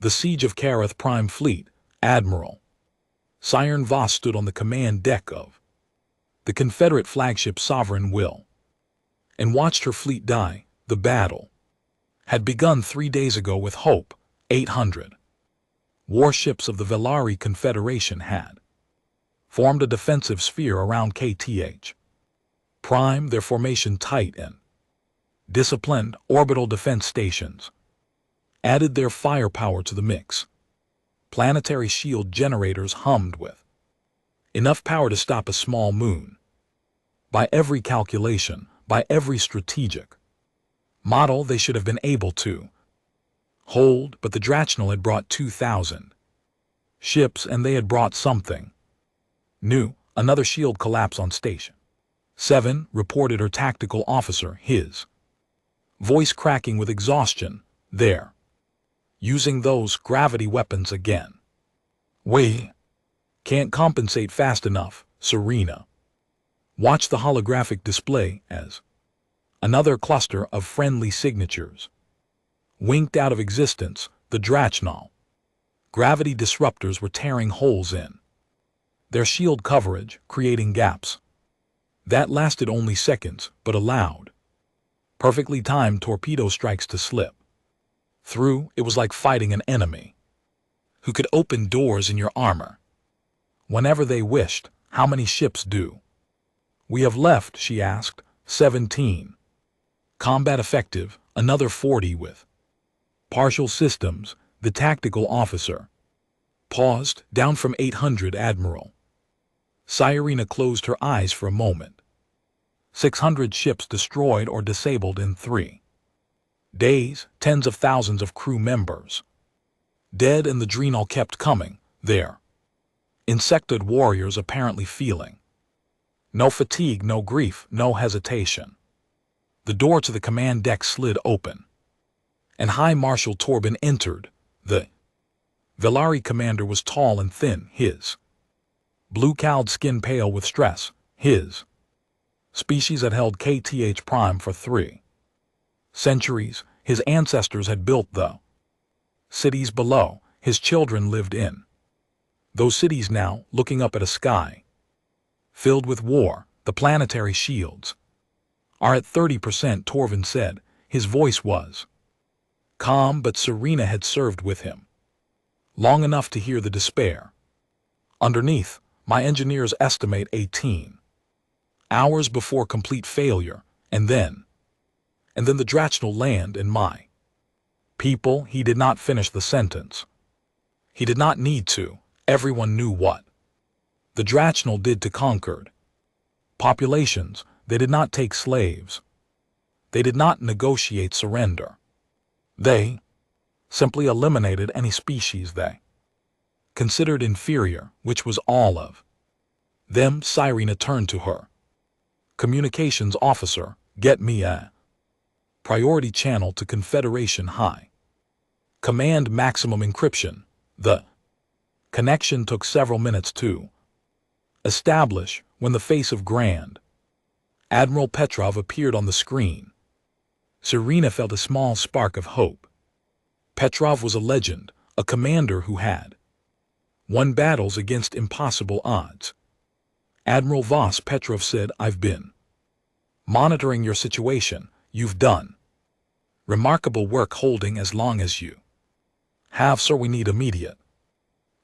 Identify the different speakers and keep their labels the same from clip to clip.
Speaker 1: The siege of Kareth Prime Fleet, Admiral. Siren Voss stood on the command deck of the Confederate flagship Sovereign Will and watched her fleet die. The battle had begun 3 days ago with Hope. 800 warships of the Velari Confederation had formed a defensive sphere around KTH Prime, their formation tight and disciplined. Orbital defense stations added their firepower to the mix. Planetary shield generators hummed with enough power to stop a small moon. By every calculation, by every strategic model, they should have been able to hold, but the Drachnal had brought 2,000 ships, and they had brought something new. Another shield collapse on Station 7, reported her tactical officer, his voice cracking with exhaustion. They're using those gravity weapons again. We can't compensate fast enough. Serena watched the holographic display as another cluster of friendly signatures winked out of existence. The Drachnal gravity disruptors were tearing holes in their shield coverage, creating gaps that lasted only seconds but allowed perfectly timed torpedo strikes to slip through. It was like fighting an enemy who could open doors in your armor whenever they wished. How many ships do we have left? She asked. 17. Combat effective. Another 40 with partial systems. The tactical officer paused. Down from 800, Admiral. Sirena closed her eyes for a moment. 600 ships destroyed or disabled in 3 days. Tens of thousands of crew members dead, and the Drachnal kept coming. Their insectoid warriors apparently feeling no fatigue, no grief, no hesitation. The door to the command deck slid open, and High Marshal Torben entered. The Velari commander was tall and thin, his blue-cowled skin pale with stress. His species had held KTH Prime for 3 centuries. His ancestors had built the cities below. His children lived in those cities now, looking up at a sky filled with war. The planetary shields are at 30%, Torben said. His voice was calm, but Serena had served with him long enough to hear the despair underneath. My engineers estimate 18 hours before complete failure, and then the Drachnal land, and my people. He did not finish the sentence. He did not need to. Everyone knew what the Drachnal did to conquered populations. They did not take slaves. They did not negotiate surrender. They simply eliminated any species they considered inferior, which was all of them. Sirena turned to her communications officer. Get me a priority channel to Confederation High Command maximum encryption. The connection took several minutes to establish when the face of Grand Admiral Petrov appeared on the screen. Serena felt a small spark of hope. Petrov was a legend, a commander who had won battles against impossible odds. Admiral Voss, Petrov said, I've been monitoring your situation. You've done remarkable work holding as long as you have, sir. We need immediate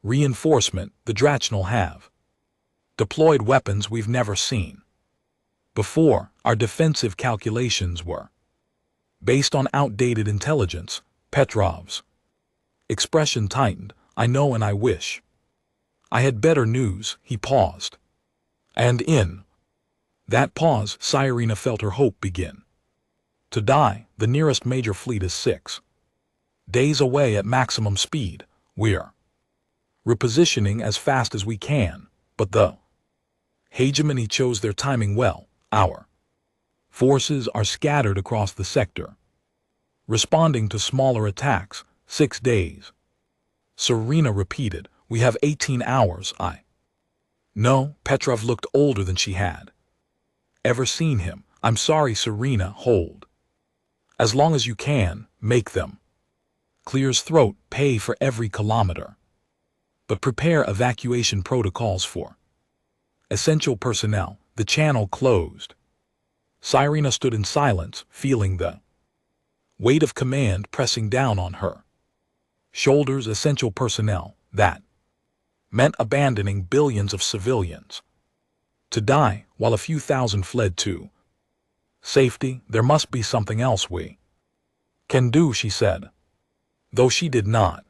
Speaker 1: reinforcement. The Drachnal have deployed weapons we've never seen before. Our defensive calculations were based on outdated intelligence. Petrov's expression tightened. I know, and I wish I had better news. He paused, and in that pause, Sirena felt her hope begin to die. The nearest major fleet is 6 days away at maximum speed. We're repositioning as fast as we can, but the hegemony chose their timing well. Our forces are scattered across the sector, responding to smaller attacks. 6 days. Serena repeated. We have 18 hours. I know. Petrov looked older than she had ever seen him. I'm sorry, Serena. Hold as long as you can. Make them Clears throat, pay for every kilometer. But prepare evacuation protocols for essential personnel. The channel closed. Cyrena stood in silence, feeling the weight of command pressing down on her shoulders. Essential personnel. That meant abandoning billions of civilians to die while a few thousand fled to safety. There must be something else we can do, she said, though she did not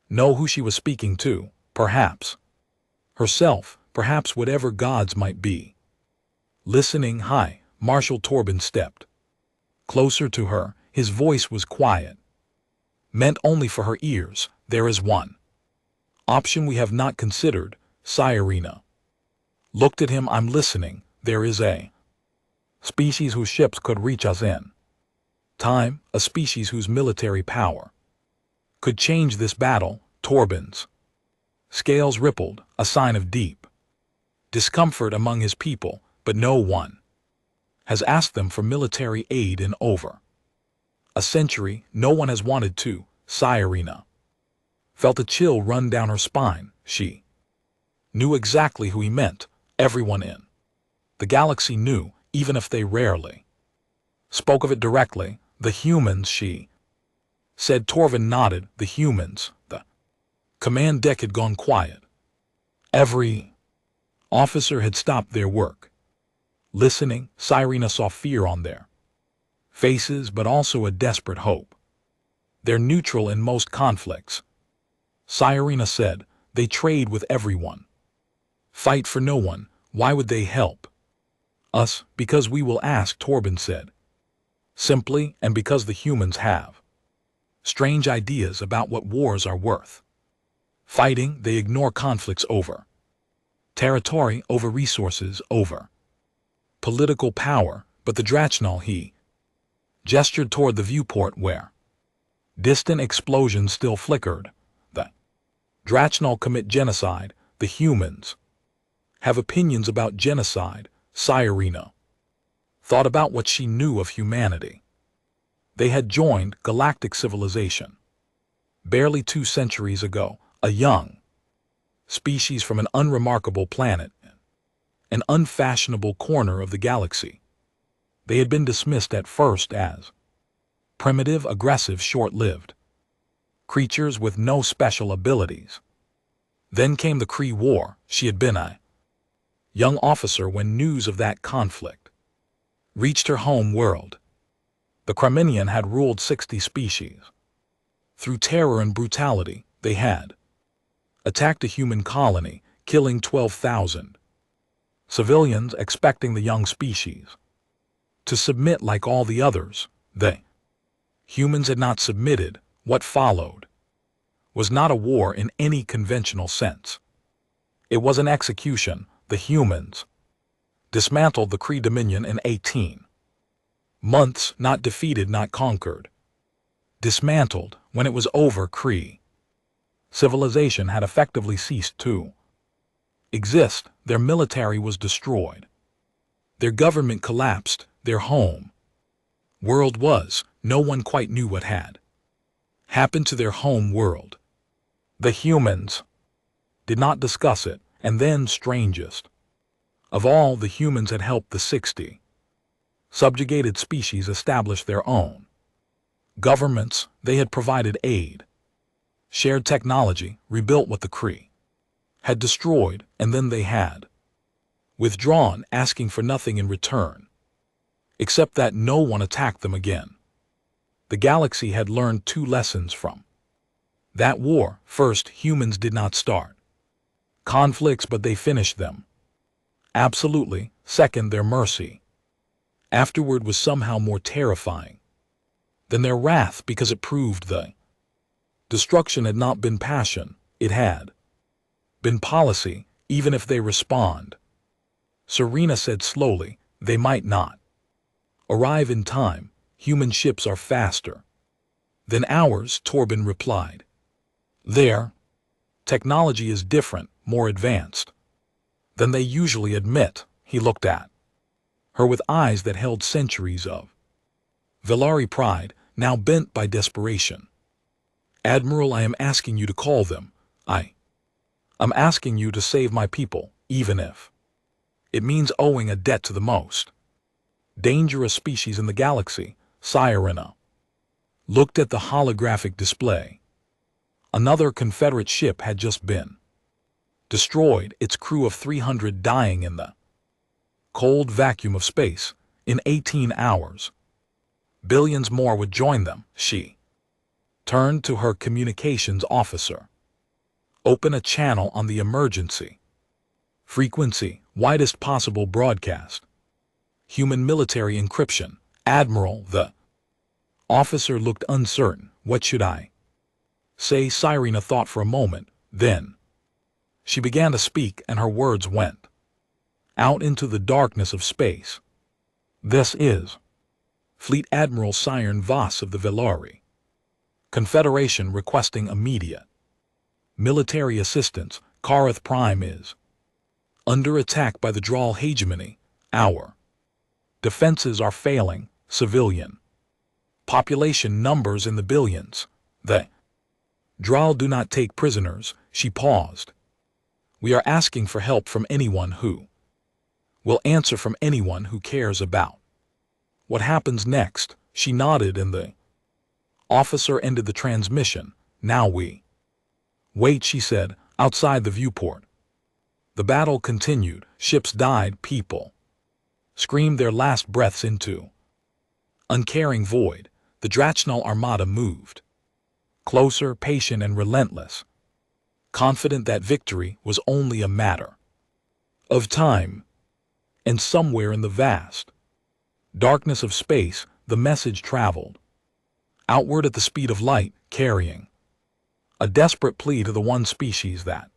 Speaker 1: know who she was speaking to. Perhaps herself, perhaps whatever gods might be listening. Hi. Marshal Torben stepped closer to her. His voice was quiet, meant only for her ears. There is one option we have not considered. Cyrena looked at him. I'm listening. There is a species whose ships could reach us in time, a species whose military power could change this battle. Torben's scales rippled, a sign of deep discomfort among his people, but no one has asked them for military aid in over a century. No one has wanted to. Cyrena felt a chill run down her spine. She knew exactly who he meant. Everyone in the galaxy knew, even if they rarely spoke of it directly. The humans, she said. Torben nodded. The humans. The command deck had gone quiet. Every officer had stopped their work. Listening, Cyrena saw fear on their faces, but also a desperate hope. They're neutral in most conflicts, Cyrena said. They trade with everyone, fight for no one. Why would they help us? Because we will ask, Torben said simply, and because the humans have strange ideas about what wars are worth fighting. They ignore conflicts over territory, over resources, over political power. But the Drachnal, he gestured toward the viewport where distant explosions still flickered. The Drachnal commit genocide. The humans have opinions about genocide. Cyrena thought about what she knew of humanity. They had joined galactic civilization barely 2 centuries ago, a young species from an unremarkable planet, an unfashionable corner of the galaxy. They had been dismissed at first as primitive, aggressive, short-lived creatures with no special abilities. Then came the Kree War. She had been a young officer when news of that conflict reached her home world. The Kremlinian had ruled 60 species. Through terror and brutality, they had attacked a human colony, killing 12,000 civilians, expecting the young species to submit like all the others. The humans had not submitted. What followed was not a war in any conventional sense. It was an execution. The humans dismantled the Kree Dominion in 18 months, not defeated, not conquered. Dismantled. When it was over, Kree civilization had effectively ceased to exist. Their military was destroyed. Their government collapsed. Their home world was. No one quite knew what had happened to their home world. The humans did not discuss it. And then, strangest of all, the humans had helped the 60 subjugated species establish their own governments. They had provided aid, shared technology, rebuilt what the Kree had destroyed, and then they had withdrawn, asking for nothing in return, except that no one attacked them again. The galaxy had learned 2 lessons from that war. First, humans did not start conflicts, but they finished them absolutely. Second, their mercy afterward was somehow more terrifying than their wrath, because it proved the destruction had not been passion, it had been policy. Even if they respond, Cyrena said slowly, they might not arrive in time. Human ships are faster than ours, Torben replied. Their technology is different, more advanced than they usually admit. He looked at her with eyes that held centuries of Villari pride, now bent by desperation. Admiral, I am asking you to call them. I'm asking you to save my people, even if it means owing a debt to the most dangerous species in the galaxy. Sirena looked at the holographic display. Another Confederate ship had just been destroyed, its crew of 300 dying in the cold vacuum of space in 18 hours. Billions more would join them. She turned to her communications officer. Open a channel on the emergency frequency, widest possible broadcast. Human military encryption. Admiral, the officer looked uncertain. What should I say? Sirena thought for a moment. Then she began to speak, and her words went out into the darkness of space. This is Fleet Admiral Siren Voss of the Velari Confederation requesting immediate military assistance. Karath Prime is under attack by the Draal hegemony. Our defenses are failing. Civilian population numbers in the billions. The Draal do not take prisoners. She paused. We are asking for help from anyone who will answer, from anyone who cares about what happens next. She nodded, and the officer ended the transmission. Now we wait, she said, outside the viewport. The battle continued. Ships died. People screamed their last breaths into uncaring void. The Drachnal Armada moved closer, patient and relentless, confident that victory was only a matter of time. And somewhere in the vast darkness of space, the message traveled outward at the speed of light, carrying a desperate plea to the one species that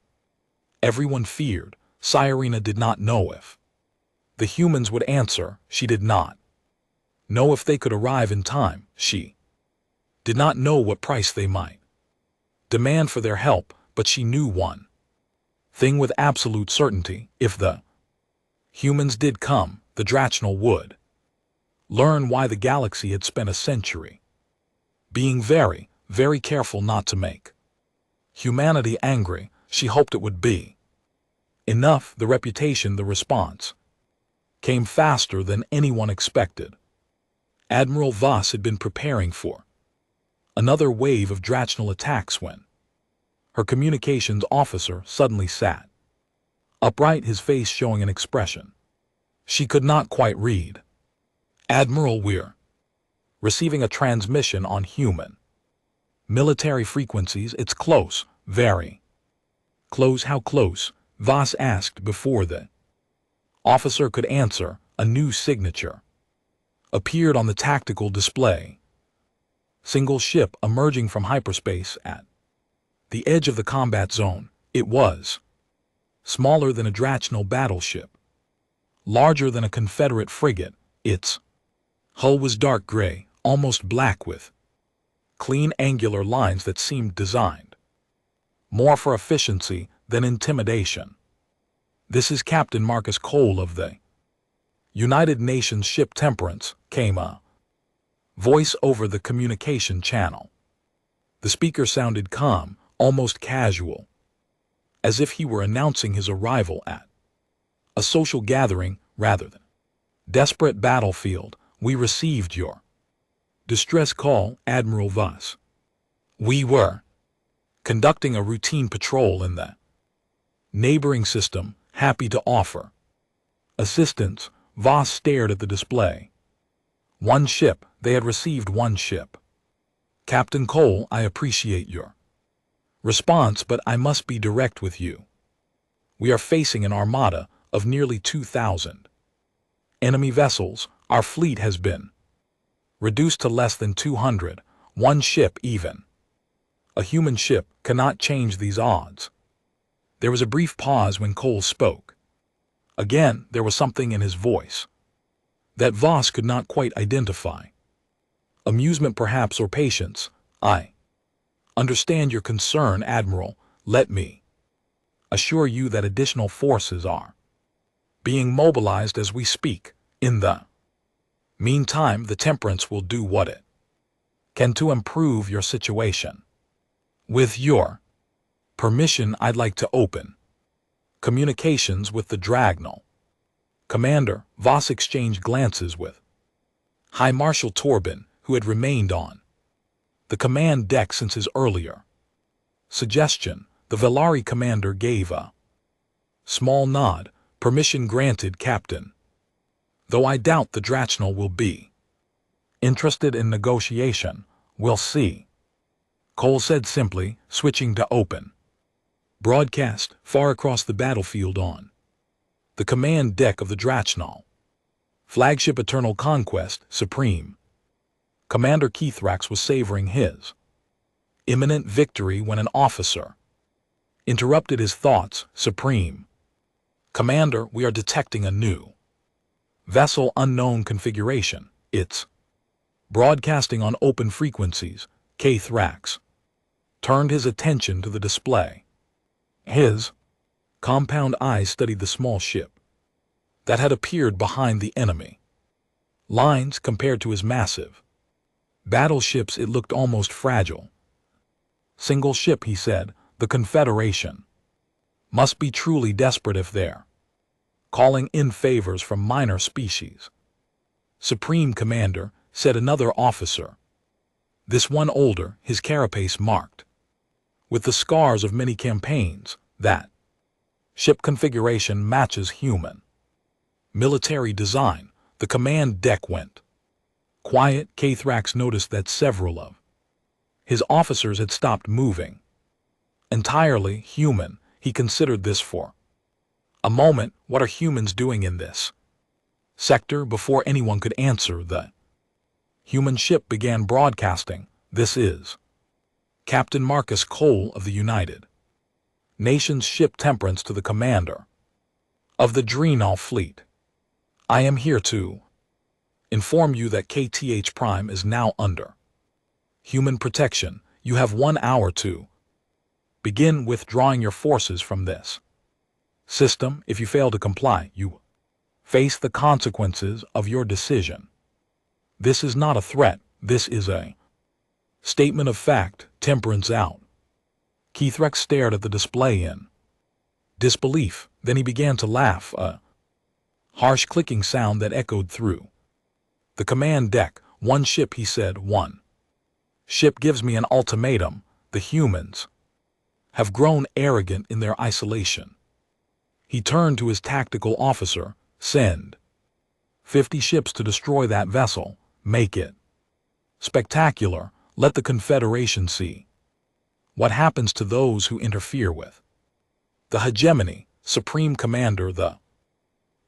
Speaker 1: everyone feared. Sirena did not know if the humans would answer. She did not know if they could arrive in time. She did not know what price they might demand for their help, but she knew one thing with absolute certainty: if the humans did come, the Drachnal would learn why the galaxy had spent a century being very, very careful not to make humanity angry. She hoped it would be enough. The reputation, the response came faster than anyone expected. Admiral Voss had been preparing for another wave of Drachnal attacks when her communications officer suddenly sat upright, his face showing an expression she could not quite read. Admiral, we're receiving a transmission on human military frequencies. It's close, very close. How close? Voss asked before the officer could answer. A new signature appeared on the tactical display. Single ship emerging from hyperspace at the edge of the combat zone. It was smaller than a Drachnal battleship, larger than a Confederate frigate. Its hull was dark gray, almost black, with clean angular lines that seemed designed more for efficiency than intimidation. This is Captain Marcus Cole of the United Nations ship Temperance, came a voice over the communication channel. The speaker sounded calm, almost casual, as if he were announcing his arrival at a social gathering rather than desperate battlefield. We received your distress call, Admiral Voss. We were conducting a routine patrol in the neighboring system, happy to offer assistance. Voss stared at the display. One ship. They had received one ship. Captain Cole, I appreciate your response, but I must be direct with you. We are facing an armada of nearly 2,000 enemy vessels. Our fleet has been reduced to less than 200. One ship, even a human ship, cannot change these odds. There was a brief pause when Cole spoke. Again, there was something in his voice that Voss could not quite identify. Amusement perhaps, or patience. I understand your concern, Admiral. Let me assure you that additional forces are being mobilized as we speak. In the meantime, the Temperance will do what it can to improve your situation. With your permission, I'd like to open communications with the Dragnal. Commander Voss exchanged glances with High Marshal Torben, who had remained on the command deck since his earlier suggestion. The Velari commander gave a small nod. Permission granted, Captain. Though I doubt the Dragnal will be interested in negotiation. We'll see. Cole said simply, switching to open broadcast far across the battlefield on the command deck of the Dragnal. Flagship Eternal Conquest Supreme. Commander Keithrax was savoring his imminent victory when an officer interrupted his thoughts. Supreme Commander, we are detecting a new vessel, unknown configuration. It's broadcasting on open frequencies. Keithrax turned his attention to the display. His compound eyes studied the small ship that had appeared behind the enemy lines. Compared to his massive battleships, it looked almost fragile. Single ship, he said. The Confederation must be truly desperate if they're calling in favors from minor species. Supreme Commander, said another officer. This one older, his carapace marked with the scars of many campaigns. That ship configuration matches human military design. The command deck went quiet. Keithrax noticed that several of his officers had stopped moving. Entirely human, he considered this for a moment. What are humans doing in this sector? Before anyone could answer, the human ship began broadcasting. This is Captain Marcus Cole of the United Nations ship Temperance to the commander of the Dragnal fleet. I am here to inform you that KTH Prime is now under human protection. You have 1 hour to begin withdrawing your forces from this system. If you fail to comply, you face the consequences of your decision. This is not a threat. This is a statement of fact. Temperance out. Keithrax stared at the display in disbelief. Then he began to laugh, a harsh clicking sound that echoed through the command deck. One ship, he said. One ship gives me an ultimatum. The humans have grown arrogant in their isolation. He turned to his tactical officer. Send 50 ships to destroy that vessel. Make it spectacular. Let the Confederation see what happens to those who interfere with the hegemony. Supreme Commander, the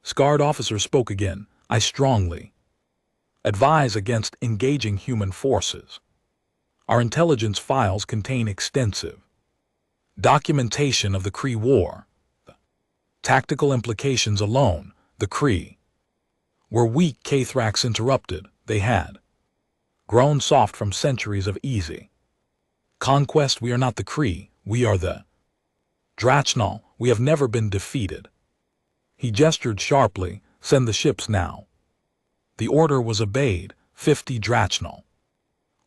Speaker 1: scarred officer spoke again. I strongly advise against engaging human forces. Our intelligence files contain extensive documentation of the Kree War. The tactical implications alone. The Kree were weak. Keithrax interrupted. They had grown soft from centuries of easy conquest. We are not the Kree. We are the Dragnal. We have never been defeated. He gestured sharply. Send the ships now. The order was obeyed. 50 Dragnal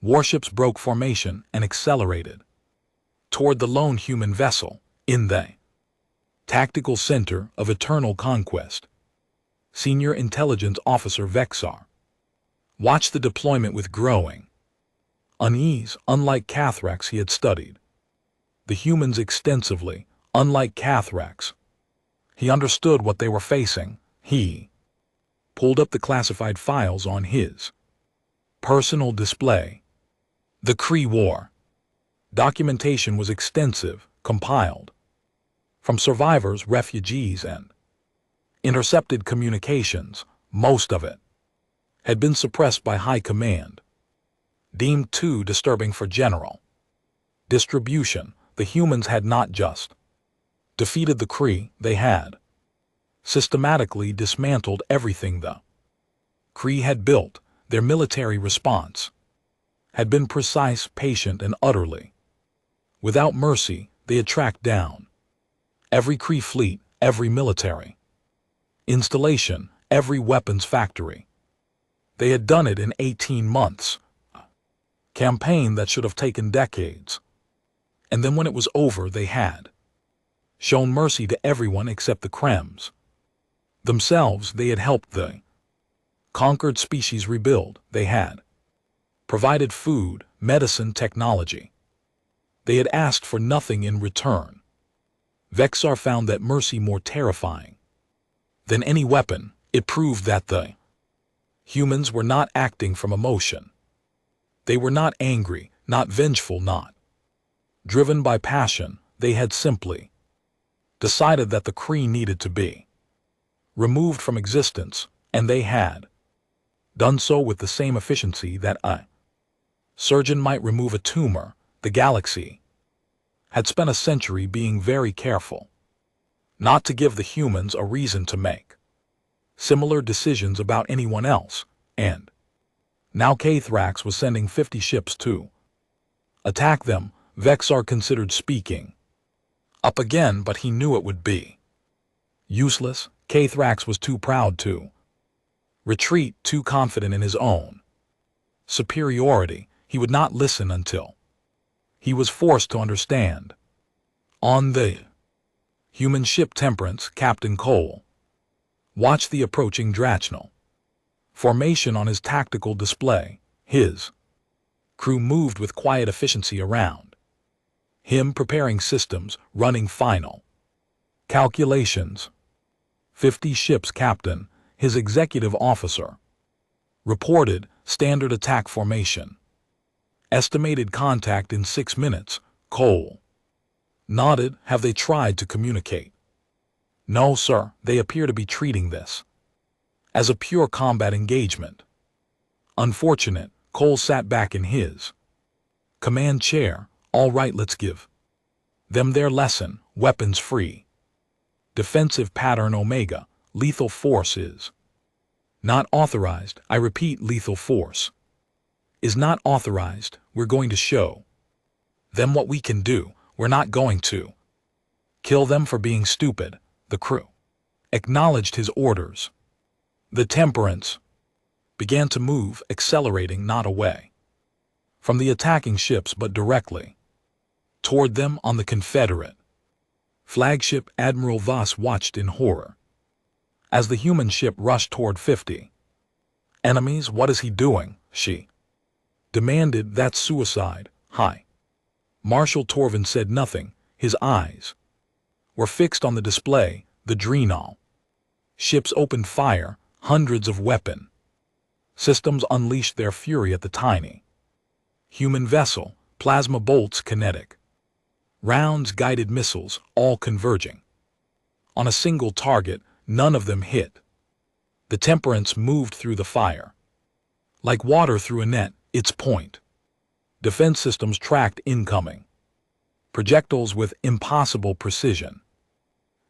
Speaker 1: warships broke formation and accelerated toward the lone human vessel in the tactical center of eternal conquest. Senior Intelligence Officer Vexar watched the deployment with growing unease. Unlike Keithrax, he had studied the humans extensively. Unlike Keithrax, he understood what they were facing. He pulled up the classified files on his personal display. The Kree War documentation was extensive, compiled from survivors, refugees, and intercepted communications. Most of it had been suppressed by High Command, deemed too disturbing for general distribution. The humans had not just defeated the Kree, they had systematically dismantled everything the Kree had built. Their military response had been precise, patient, and utterly without mercy. They had tracked down every Kree fleet, every military installation, every weapons factory. They had done it in 18 months, a campaign that should have taken decades. And then when it was over, they had shown mercy to everyone except the Krems. Themselves, they had helped the conquered species rebuild. They had provided food, medicine, technology. They had asked for nothing in return. Vexar found that mercy more terrifying than any weapon. It proved that the humans were not acting from emotion. They were not angry, not vengeful, not driven by passion. They had simply decided that the Kree needed to be removed from existence, and they had done so with the same efficiency that a surgeon might remove a tumor. The galaxy had spent a century being very careful not to give the humans a reason to make similar decisions about anyone else, and now Kathrax was sending 50 ships to attack them. Vexar considered speaking up again, but he knew it would be useless. Kathrax was too proud to retreat, too confident in his own superiority. He would not listen until he was forced to understand. On the human ship Temperance, Captain Cole watched the approaching Drachnal formation on his tactical display. His crew moved with quiet efficiency around him, preparing systems, running final calculations. 50 ships. Captain, his executive officer, reported standard attack formation. Estimated contact in 6 minutes. Cole nodded. Have they tried to communicate? No, sir. They appear to be treating this as a pure combat engagement. Unfortunate. Cole sat back in his command chair. All right, let's give them their lesson. Weapons free. Defensive pattern Omega. Lethal force is not authorized. I repeat, lethal force is not authorized. We're going to show them what we can do. We're not going to kill them for being stupid. The crew acknowledged his orders. The Temperance began to move, accelerating not away from the attacking ships but directly toward them on the Confederate flagship. Admiral Voss watched in horror as the human ship rushed toward 50 enemies. What is he doing? She demanded. That's suicide. Hi. Marshal Torvin said nothing. His eyes were fixed on the display. The Dreanal ships opened fire. Hundreds of weapon systems unleashed their fury at the tiny human vessel. Plasma bolts, kinetic rounds, guided missiles, all converging on a single target. None of them hit. The Temperance moved through the fire like water through a net. Its point defense systems tracked incoming projectiles with impossible precision,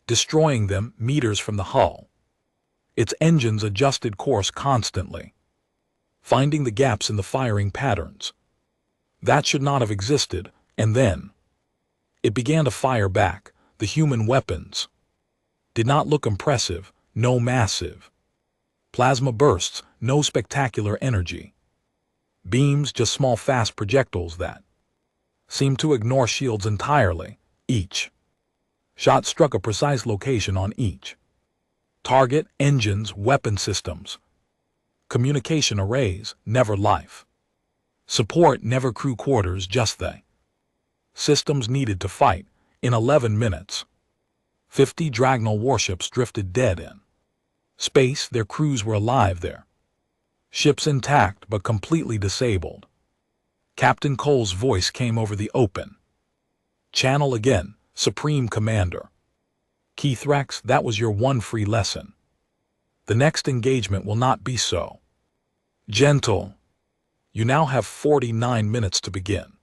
Speaker 1: destroying them meters from the hull. Its engines adjusted course constantly, finding the gaps in the firing patterns that should not have existed, and then it began to fire back. The human weapons did not look impressive. No massive plasma bursts, no spectacular energy beams, just small fast projectiles that seemed to ignore shields entirely. Each shot struck a precise location on each target. Engines, weapon systems, communication arrays, never life support, never crew quarters, just the systems needed to fight. In 11 minutes, 50 Dragnal warships drifted dead in space. Their crews were alive, their ships intact but completely disabled. Captain Cole's voice came over the open channel again. Supreme Commander Kathrax, that was your one free lesson. The next engagement will not be so gentle. You now have 49 minutes to begin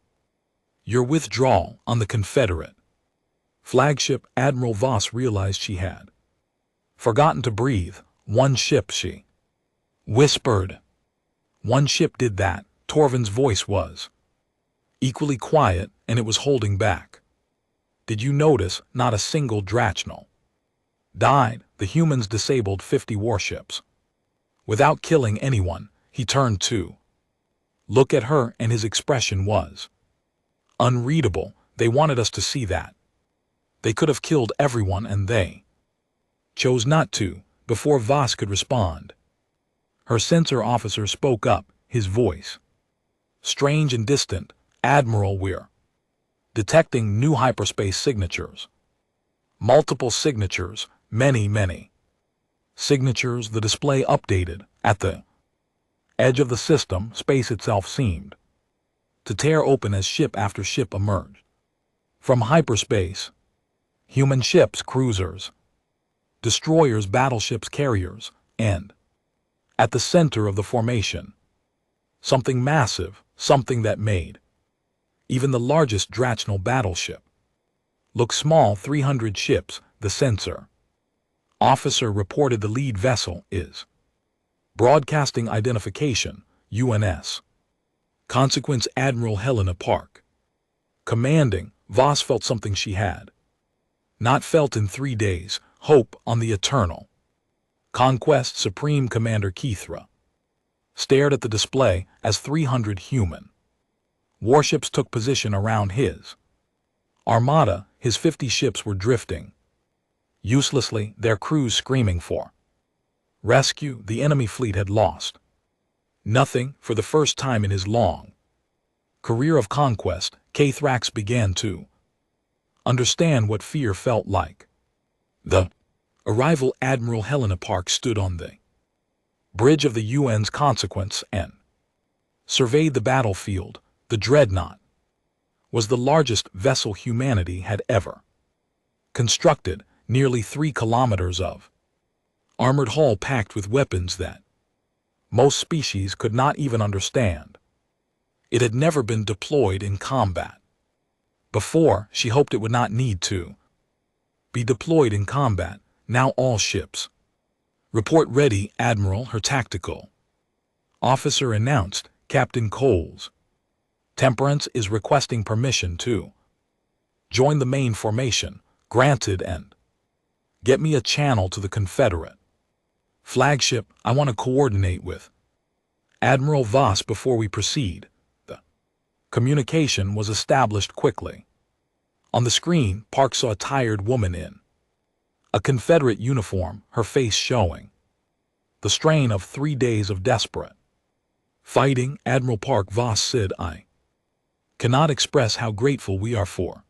Speaker 1: your withdrawal on the Confederate flagship. Admiral Voss realized she had forgotten to breathe. One ship, she whispered. One ship did that. Torvin's voice was equally quiet, and it was holding back. Did you notice not a single Drachnal died? The humans disabled 50 warships without killing anyone. He turned to look at her, and his expression was unreadable. They wanted us to see that. They could have killed everyone and they chose not to, before Voss could respond. Her sensor officer spoke up, his voice strange and distant. Admiral, we're detecting new hyperspace signatures. Multiple signatures, many signatures. The display updated. At the edge of the system, space itself seemed to tear open as ship after ship emerged from hyperspace. Human ships, cruisers, destroyers, battleships, carriers, and at the center of the formation, something massive, something that made even the largest Drachnal battleship look small. 300 ships, the sensor officer reported. The lead vessel is Broadcasting Identification, UNS. Consequence Admiral Helena Park. Commanding. Voss felt something she had not felt in 3 days. Hope on the Eternal Conquest. Supreme Commander Kithra stared at the display as 300 human warships took position around his armada. His 50 ships were drifting uselessly, their crews screaming for rescue. The enemy fleet had lost nothing. For the first time in his long career of conquest, Kithrax began to understand what fear felt like. The arrival. Admiral Helena Park stood on the bridge of the UN's Consequence and surveyed the battlefield. The dreadnought was the largest vessel humanity had ever constructed, nearly 3 kilometers of armored hull packed with weapons that most species could not even understand. It had never been deployed in combat before. She hoped it would not need to be deployed in combat. Now all ships report ready, Admiral, her tactical officer announced. Captain Coles Temperance is requesting permission to join the main formation. Granted, and get me a channel to the Confederate flagship. I want to coordinate with Admiral Voss before we proceed. The communication was established quickly. On the screen, Park saw a tired woman in a Confederate uniform, her face showing the strain of 3 days of desperate fighting. Admiral Park, Voss said, I cannot express how grateful we are for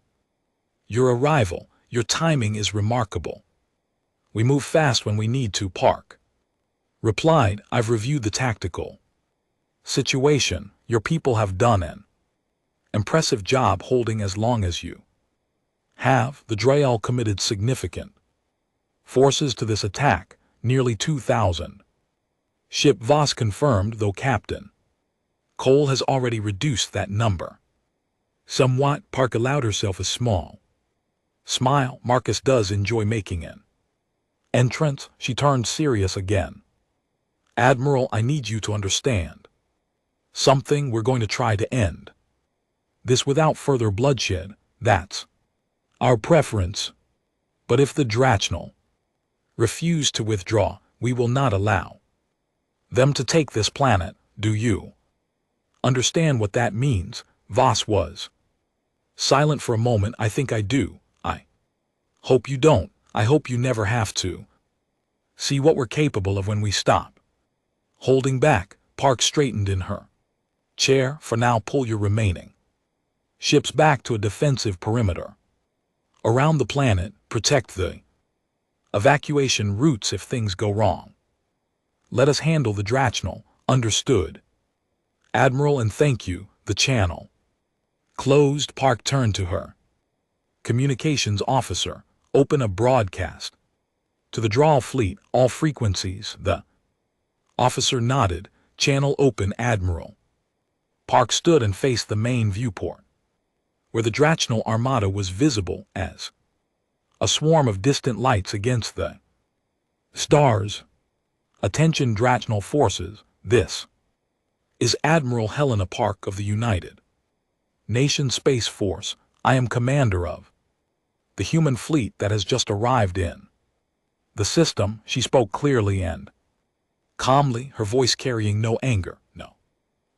Speaker 1: your arrival. Your timing is remarkable. We move fast when we need to, Park replied. I've reviewed the tactical situation. Your people have done an impressive job holding as long as you have. The Drael committed significant forces to this attack, nearly 2,000 ship. Voss confirmed, though Captain Cole has already reduced that number somewhat. Park allowed herself a small smile. Marcus does enjoy making an entrance. She turned serious again. Admiral, I need you to understand something. We're going to try to end this without further bloodshed. That's our preference. But if the Drachnal refuse to withdraw, we will not allow them to take this planet. Do you understand what that means? Voss was silent for a moment. I think I do. I hope you don't. I hope you never have to. See what we're capable of when we stop holding back. Park straightened in her chair. For now, pull your remaining ships back to a defensive perimeter around the planet. Protect the evacuation routes if things go wrong. Let us handle the Drachnal. Understood, Admiral, and thank you. The channel closed. Park turned to her communications officer. Open a broadcast to the Draal fleet, all frequencies. The officer nodded. Channel open, Admiral. Park stood and faced the main viewport, where the Drachnal armada was visible as a swarm of distant lights against the stars. Attention, Drachnal forces. This is Admiral Helena Park of the United Nations Space Force. I am commander of the human fleet that has just arrived in the system. She spoke clearly and calmly, her voice carrying no anger, no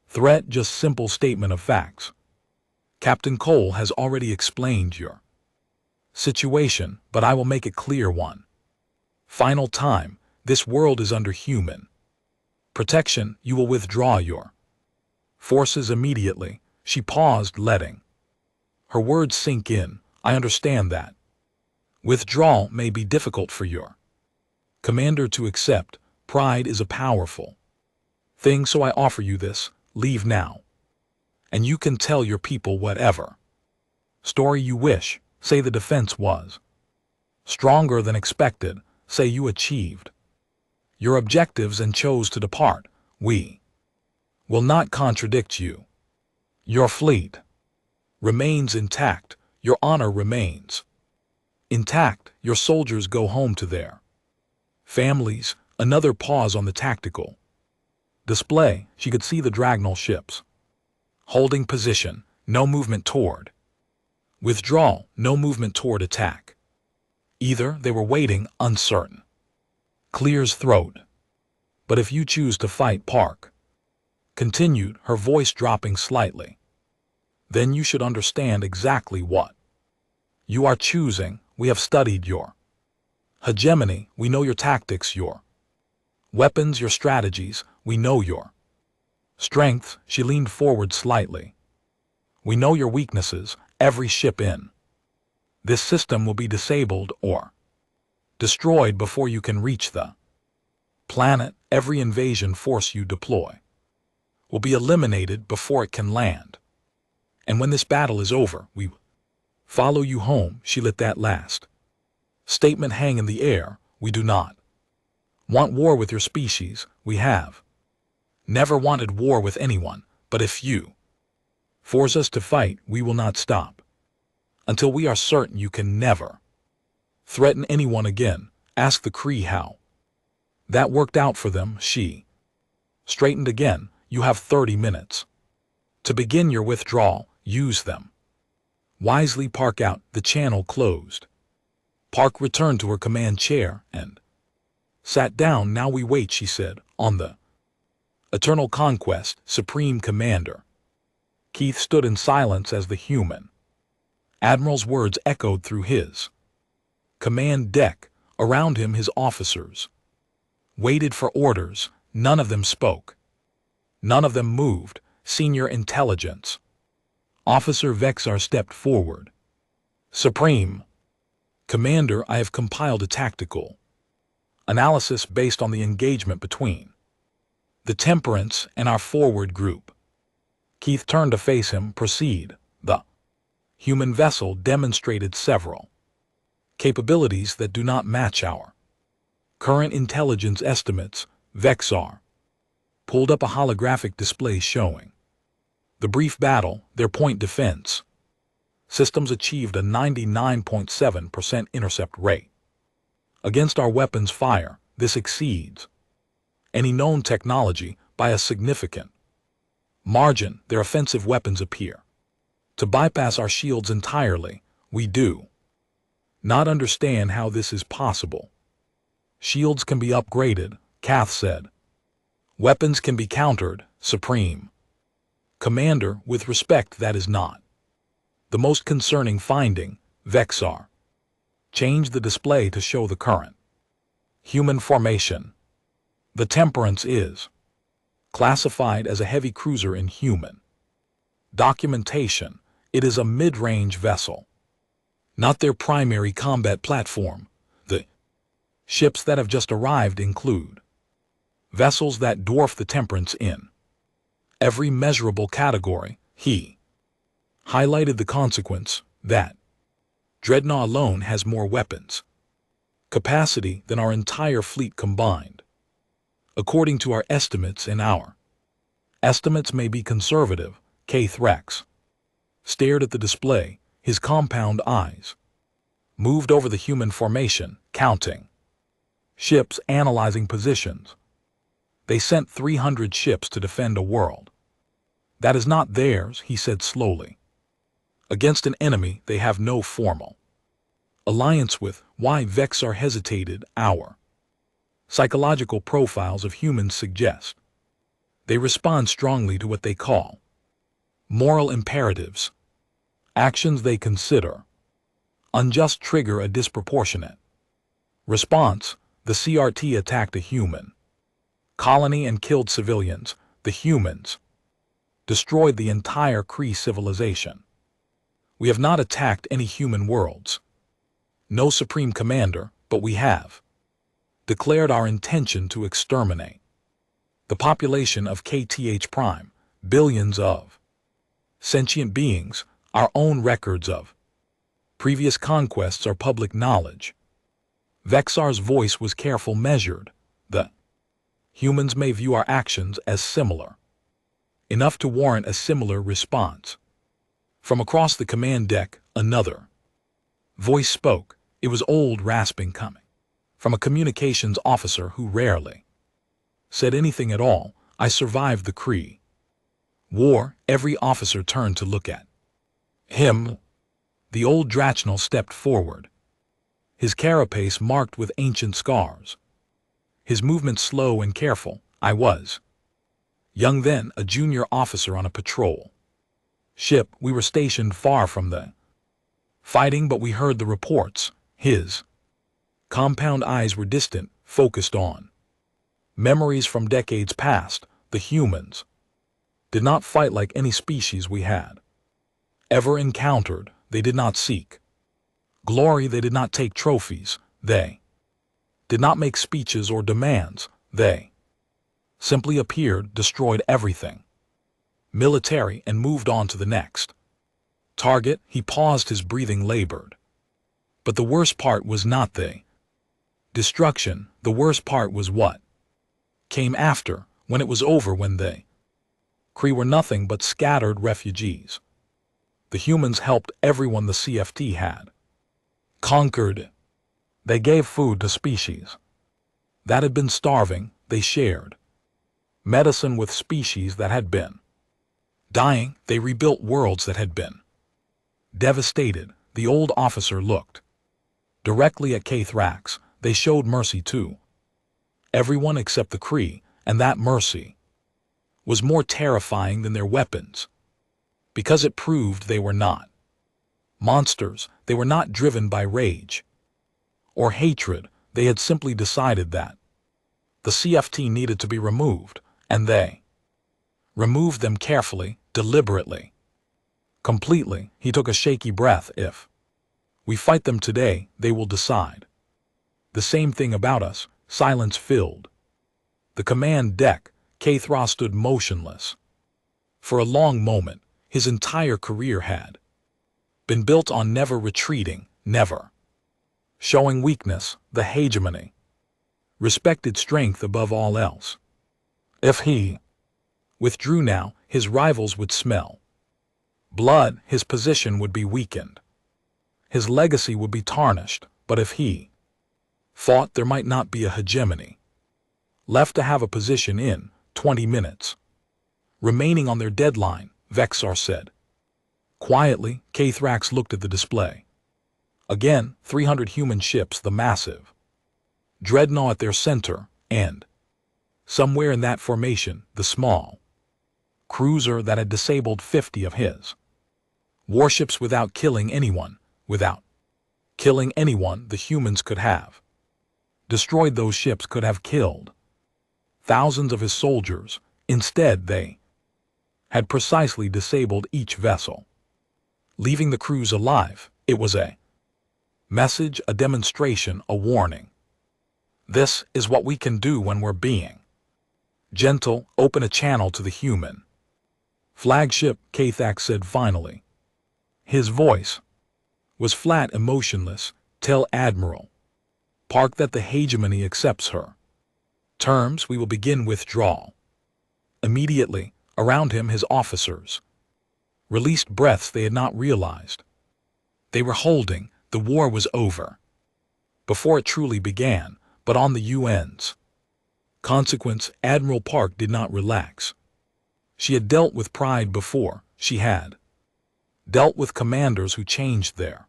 Speaker 1: threat, just simple statement of facts. Captain Cole has already explained your situation, but I will make it clear one final time. This world is under human protection. You will withdraw your forces immediately. She paused, letting her words sink in. I understand that withdrawal may be difficult for your commander to accept. Pride is a powerful thing, so I offer you this. Leave now, and you can tell your people whatever story you wish. Say the defense was stronger than expected. Say you achieved your objectives and chose to depart. We will not contradict you. Your fleet remains intact. Your honor remains intact. Your soldiers go home to their families. Another pause on the tactical display. She could see the Dragnal ships holding position. No movement toward withdrawal. No movement toward attack. Either they were waiting, uncertain. Clear's throat. But if you choose to fight, Park continued, her voice dropping slightly, then you should understand exactly what you are choosing. We have studied your hegemony. We know your tactics, your weapons, your strategies. We know your strengths. She leaned forward slightly. We know your weaknesses. Every ship in this system will be disabled or destroyed before you can reach the planet. Every invasion force you deploy will be eliminated before it can land. And when this battle is over, we follow you home. She let that last statement hang in the air. We do not want war with your species. We have never wanted war with anyone, but if you force us to fight, we will not stop until we are certain you can never threaten anyone again. Ask the Kree how that worked out for them. She straightened again. You have 30 minutes to begin your withdrawal. Use them wisely. Park out. The channel closed. Park returned to her command chair and sat down. Now we wait, she said, on the eternal conquest, Supreme Commander. Keith stood in silence as the human admiral's words echoed through his command deck. Around him, his officers waited for orders. None of them spoke. None of them moved. Senior Intelligence Officer Vexar stepped forward. Supreme Commander, I have compiled a tactical analysis based on the engagement between the Temperance and our forward group. Keith turned to face him. Proceed. The human vessel demonstrated several capabilities that do not match our current intelligence estimates. Vexar pulled up a holographic display showing the brief battle. Their point defense systems achieved a 99.7% intercept rate. Against our weapons fire, this exceeds any known technology by a significant margin. Their offensive weapons appear to bypass our shields entirely. We do not understand how this is possible. Shields can be upgraded, Kath said. Weapons can be countered, Supreme Commander. With respect, that is not the most concerning finding. Vexar changed the display to show the current human formation. The Temperance is classified as a heavy cruiser in human documentation. It is a mid-range vessel, not their primary combat platform. The ships that have just arrived include vessels that dwarf the Temperance in every measurable category. He highlighted the consequence that Dreadnought alone has more weapons capacity than our entire fleet combined. According to our estimates, and our estimates may be conservative. Keith Rex stared at the display. His compound eyes moved over the human formation, counting ships, analyzing positions. They sent 300 ships to defend a world that is not theirs, he said slowly. Against an enemy they have no formal alliance with. Why? Vexar hesitated. Our psychological profiles of humans suggest they respond strongly to what they call moral imperatives. Actions they consider unjust trigger a disproportionate response. The CRT attacked a human colony and killed civilians. The humans destroyed the entire Kree civilization. We have not attacked any human worlds. No Supreme Commander, but we have declared our intention to exterminate the population of KTH Prime, billions of sentient beings. Our own records of previous conquests are public knowledge. Vexar's voice was careful, measured. The humans may view our actions as similar, enough to warrant a similar response. From across the command deck, another voice spoke. It was old, rasping, coming from a communications officer who rarely said anything at all. I survived the Kree war. Every officer turned to look at him. The old Drachnal stepped forward, his carapace marked with ancient scars, his movements slow and careful. I was young then, a junior officer on a patrol ship. We were stationed far from the fighting, but we heard the reports. His compound eyes were distant, focused on memories from decades past. The humans did not fight like any species we had ever encountered. They did not seek glory. They did not take trophies. They did not make speeches or demands. They simply appeared, destroyed everything military, and moved on to the next target. He paused, his breathing labored. But the worst part was not the destruction. The worst part was what came after, when it was over, when they Kree were nothing but scattered refugees. The humans helped everyone the CFT had conquered. They gave food to species that had been starving. They shared medicine with species that had been dying. They rebuilt worlds that had been devastated. The old officer looked directly at Kathrax. They showed mercy to everyone except the Kree, and that mercy was more terrifying than their weapons, because it proved they were not monsters. They were not driven by rage or hatred. They had simply decided that the CFT needed to be removed, and they removed them carefully, deliberately, completely. He took a shaky breath. If we fight them today, they will decide the same thing about us. Silence filled the command deck. Kathra stood motionless for a long moment. His entire career had been built on never retreating, never showing weakness. The hegemony respected strength above all else. If he withdrew now, his rivals would smell blood. His position would be weakened. His legacy would be tarnished. But if he fought, there might not be a hegemony left to have a position in 20 minutes remaining on their deadline, Vexar said quietly. Kathrax looked at the display. Again, 300 human ships, the massive dreadnought at their center, and somewhere in that formation, the small cruiser that had disabled 50 of his warships without killing anyone. Without killing anyone, the humans could have destroyed those ships, could have killed thousands of his soldiers. Instead, they had precisely disabled each vessel, leaving the crews alive. It was a message, a demonstration, a warning. This is what we can do when we're being gentle. Open a channel to the human flagship, Kathak said finally. His voice was flat, emotionless. Tell Admiral Park that the hegemony accepts her terms. We will begin withdrawal immediately. Around him, his officers released breaths they had not realized they were holding. The war was over before it truly began, but on the UN's consequence, Admiral Park did not relax. She had dealt with pride before. She had dealt with commanders who changed their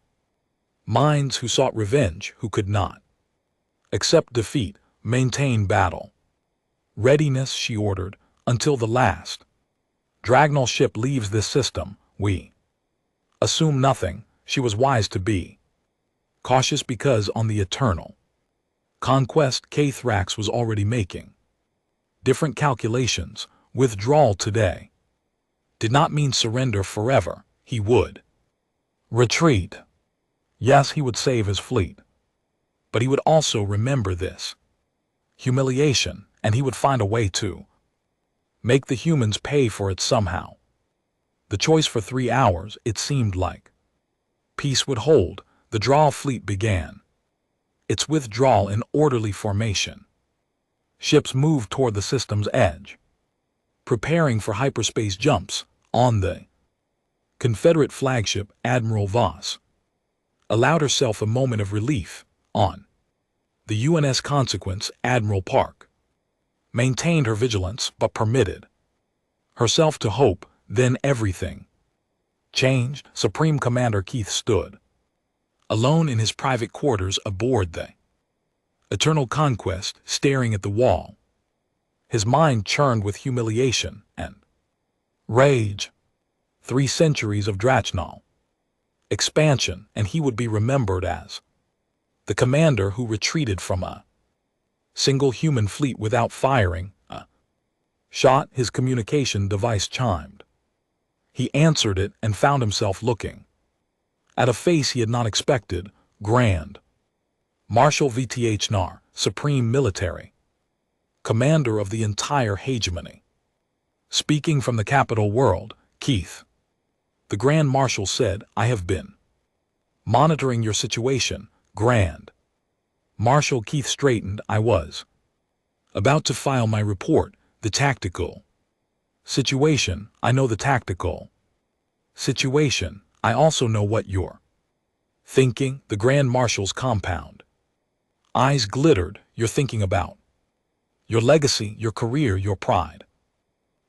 Speaker 1: minds, who sought revenge, who could not accept defeat. Maintain battle readiness, she ordered, until the last Dragnal ship leaves this system. We Assume nothing, she was wise to be. Cautious because on the eternal conquest Kathrax was already making different calculations. Withdrawal today did not mean surrender forever. He would retreat. Yes, he would save his fleet. But he would also remember this humiliation, and he would find a way to make the humans pay for it somehow. The choice for 3 hours, it seemed like peace would hold. The Draw fleet began its withdrawal in orderly formation. Ships moved toward the system's edge, preparing for hyperspace jumps. On the Confederate flagship, Admiral Voss allowed herself a moment of relief. On the UNS Consequence, Admiral Park maintained her vigilance but permitted herself to hope. Then everything changed. Supreme Commander Keith stood alone in his private quarters aboard the Eternal Conquest, staring at the wall. His mind churned with humiliation and rage. 3 centuries of Drachnal expansion, and he would be remembered as the commander who retreated from a single human fleet without firing a shot. His communication device chimed. He answered it and found himself looking at a face he had not expected. Grand Marshal VTH Nar, Supreme Military Commander of the entire hegemony. Speaking from the capital world, Keith. The Grand Marshal said, I have been monitoring your situation, Grand Marshal. Keith straightened. I was about to file my report. The tactical situation. I know the tactical situation. I also know what you're thinking. The Grand Marshal's compound eyes glittered. You're thinking about your legacy, your career, your pride.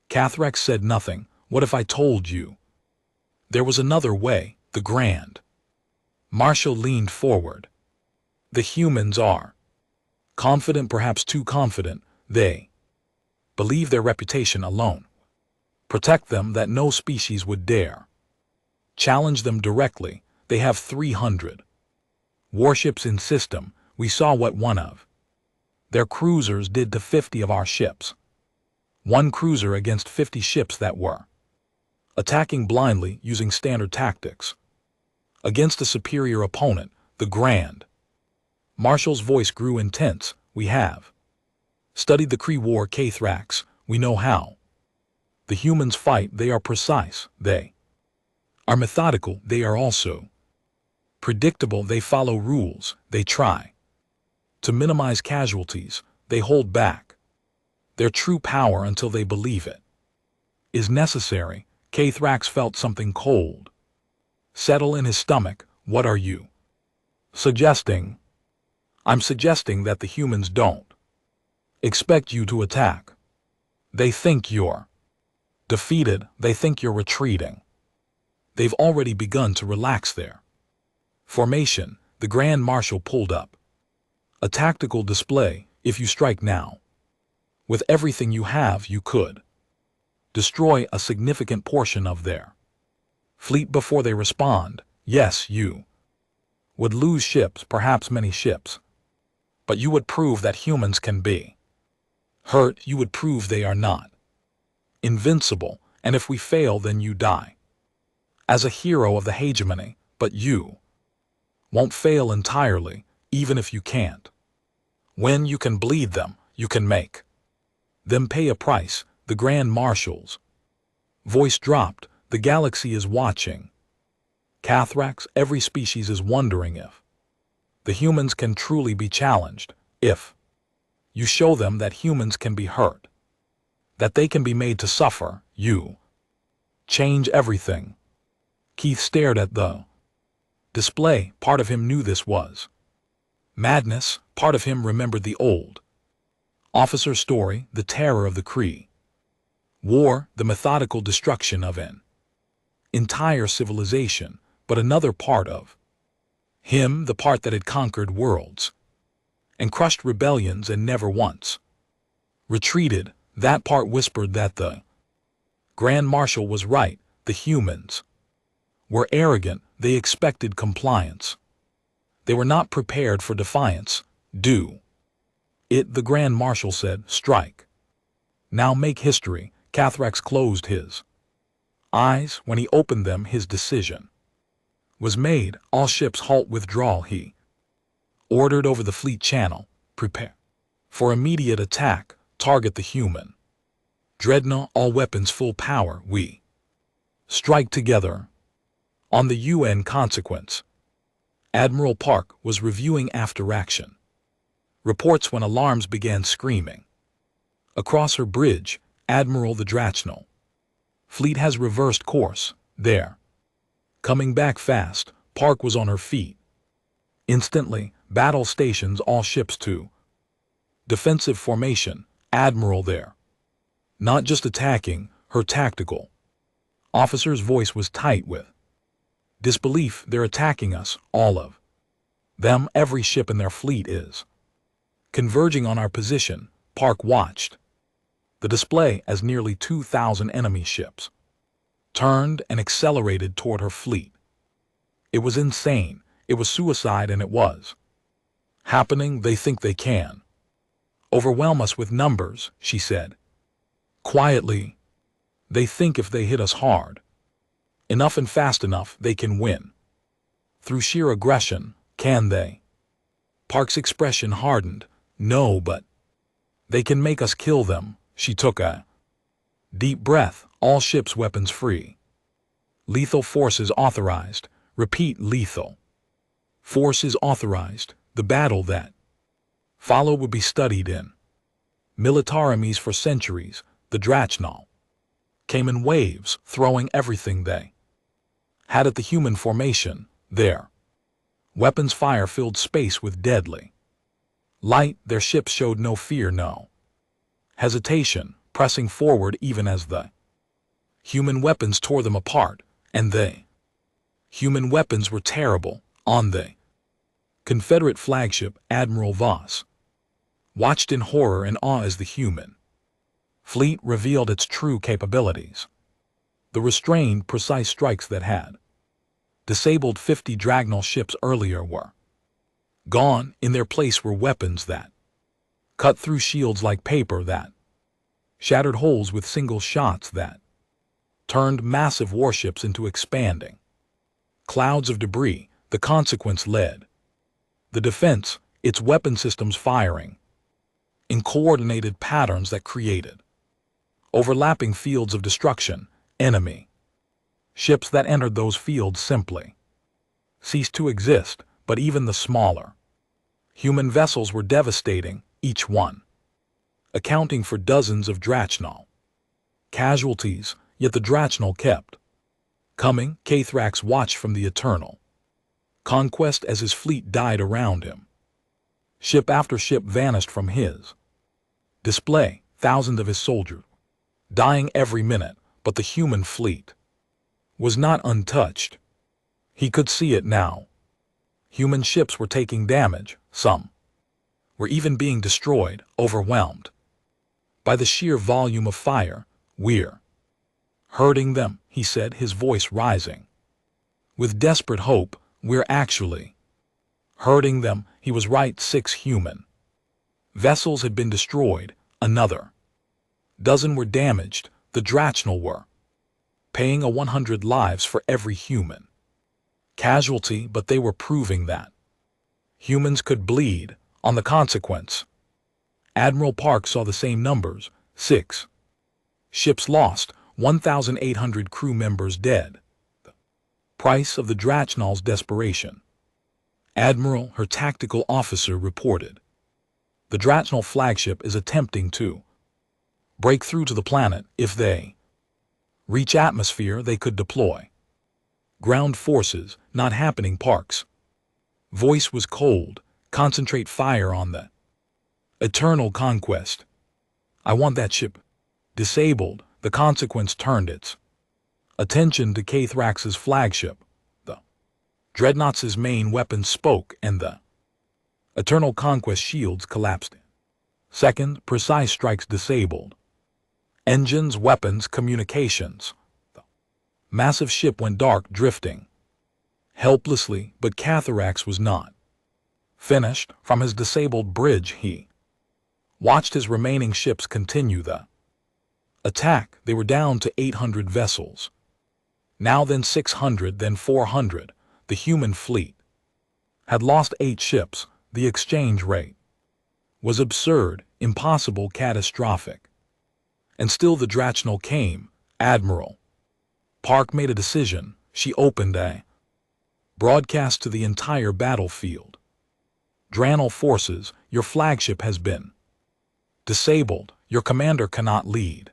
Speaker 1: Kathrax said nothing. What if I told you there was another way? The Grand Marshal leaned forward. The humans are confident, perhaps too confident. They believe their reputation alone protect them, that no species would dare challenge them directly. They have 300 warships in system. We saw what one of their cruisers did to 50 of our ships. One cruiser against 50 ships that were attacking blindly using standard tactics against a superior opponent. The Grand Marshal's voice grew intense. We have studied the Kree War, Kathrax. We know how the humans fight. They are precise. They are methodical. They are also predictable. They follow rules. They try to minimize casualties. They hold back their true power until they believe it is necessary. Kathrax felt something cold settle in his stomach. What are you suggesting? I'm suggesting that the humans don't expect you to attack. They think you're defeated. They think you're retreating. They've already begun to relax their formation. The Grand Marshal pulled up a tactical display. If you strike now with everything you have, you could destroy a significant portion of their fleet before they respond. Yes, you would lose ships, perhaps many ships, but you would prove that humans can be hurt. You would prove they are not invincible, and if we fail, then you die as a hero of the hegemony. But you won't fail entirely, even if you can't. When you can bleed them, you can make them pay a price. The Grand Marshal's voice dropped. The galaxy is watching. Kathrax, every species is wondering if the humans can truly be challenged. If you show them that humans can be hurt, that they can be made to suffer, you change everything. Keith stared at the display. Part of him knew this was madness. Part of him remembered the old officer story, the terror of the Kree War, the methodical destruction of an entire civilization. But another part of him, the part that had conquered worlds and crushed rebellions and never once retreated, that part whispered that the Grand Marshal was right. The humans were arrogant, they expected compliance. They were not prepared for defiance. Do it, the Grand Marshal said. Strike. Now make history. Cathrax closed his eyes. When he opened them, his decision was made. All ships halt, withdrawal, he ordered over the fleet channel. Prepare for immediate attack. Target the human dreadnought. All weapons full power. We strike together. On the UN consequence. Admiral Park was reviewing after action reports when alarms began screaming. Across her bridge, Admiral, the Drachnal fleet has reversed course. There. Coming back fast. Park was on her feet. Instantly, battle stations, all ships to defensive formation. Admiral there. Not just attacking, her tactical officer's voice was tight with disbelief. They're attacking us, all of them. Every ship in their fleet is converging on our position. Park watched the display as nearly 2,000 enemy ships turned and accelerated toward her fleet. It was insane. It was suicide, and it was happening. They think they can overwhelm us with numbers, she said quietly. They think if they hit us hard enough and fast enough, they can win. Through sheer aggression, can they? Park's expression hardened. No, but they can make us kill them. She took a deep breath. All ships weapons free. Lethal force is authorized. Repeat, lethal force is authorized. The battle that followed would be studied in militaremies for centuries. The Drachnal came in waves, throwing everything they had at the human formation. Their weapons fire filled space with deadly light. Their ships showed no fear, no hesitation, pressing forward even as the human weapons tore them apart. And they human weapons were terrible. On the Confederate flagship, Admiral Voss watched in horror and awe as the human fleet revealed its true capabilities. The restrained, precise strikes that had disabled 50 Dragnal ships earlier were gone. In their place were weapons that cut through shields like paper, that shattered holes with single shots, that turned massive warships into expanding clouds of debris. The consequence led the defense, its weapon systems firing in coordinated patterns that created overlapping fields of destruction. Enemy ships that entered those fields simply ceased to exist. But even the smaller human vessels were devastating, each one accounting for dozens of Drachnal casualties. Yet the Drachnal kept coming. Cathrax watched from the eternal conquest as his fleet died around him. Ship after ship vanished from his display. Thousands of his soldiers dying every minute. But the human fleet was not untouched. He could see it now. Human ships were taking damage. Some were even being destroyed, overwhelmed by the sheer volume of fire. We're hurting them, he said, his voice rising with desperate hope. We're actually hurting them. He was right. 6 human vessels had been destroyed. Another dozen were damaged. The Drachnal were paying 100 lives for every human casualty, but they were proving that humans could bleed. On the consequence, Admiral Park saw the same numbers. 6 ships lost, 1,800 crew members dead. The price of the Drachnal's desperation. Admiral, her tactical officer, reported. The Drachnal flagship is attempting to break through to the planet. If they reach atmosphere, they could deploy ground forces. Not happening. Park's voice was cold. Concentrate fire on the eternal conquest. I want that ship disabled. The consequence turned its attention to Cathrax's flagship. The Dreadnought's main weapon spoke, and the eternal conquest shields collapsed. Second, precise strikes disabled engines, weapons, communications. The Massive ship went dark, drifting helplessly, but Catharax was not finished. From his disabled bridge he watched his remaining ships continue the attack. They were down to 800 vessels. Now then 600, then 400. The human fleet had lost 8 ships. The exchange rate was absurd, impossible, catastrophic. And still the Drachnal came. Admiral Park made a decision. She opened a broadcast to the entire battlefield. Drachnal forces, your flagship has been disabled. Your commander cannot lead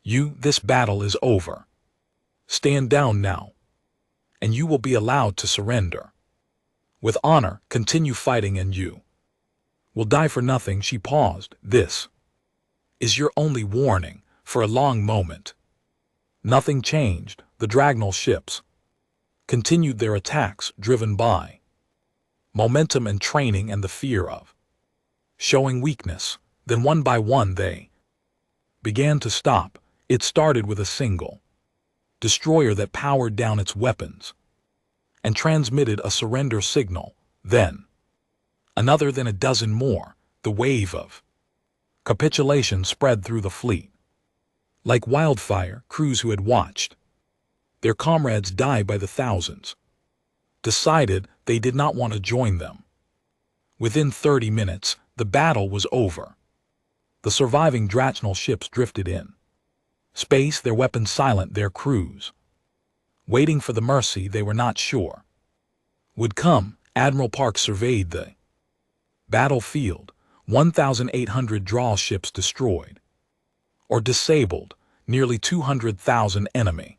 Speaker 1: you. This battle is over. Stand down now, and you will be allowed to surrender. With honor, continue fighting, and you will die for nothing. She paused. This is your only warning. For a long moment, nothing changed. The Drachnal ships continued their attacks, driven by momentum and training and the fear of showing weakness. Then one by one they began to stop. It started with a single destroyer that powered down its weapons and transmitted a surrender signal. Then another, then a dozen more. The wave of capitulation spread through the fleet like wildfire. Crews who had watched their comrades die by the thousands decided they did not want to join them. Within 30 minutes, the battle was over. The surviving Drachnal ships drifted in space, their weapons silent, their crews waiting for the mercy they were not sure would come. Admiral Park surveyed the battlefield. 1,800 Draw ships destroyed or disabled, nearly 200,000 enemy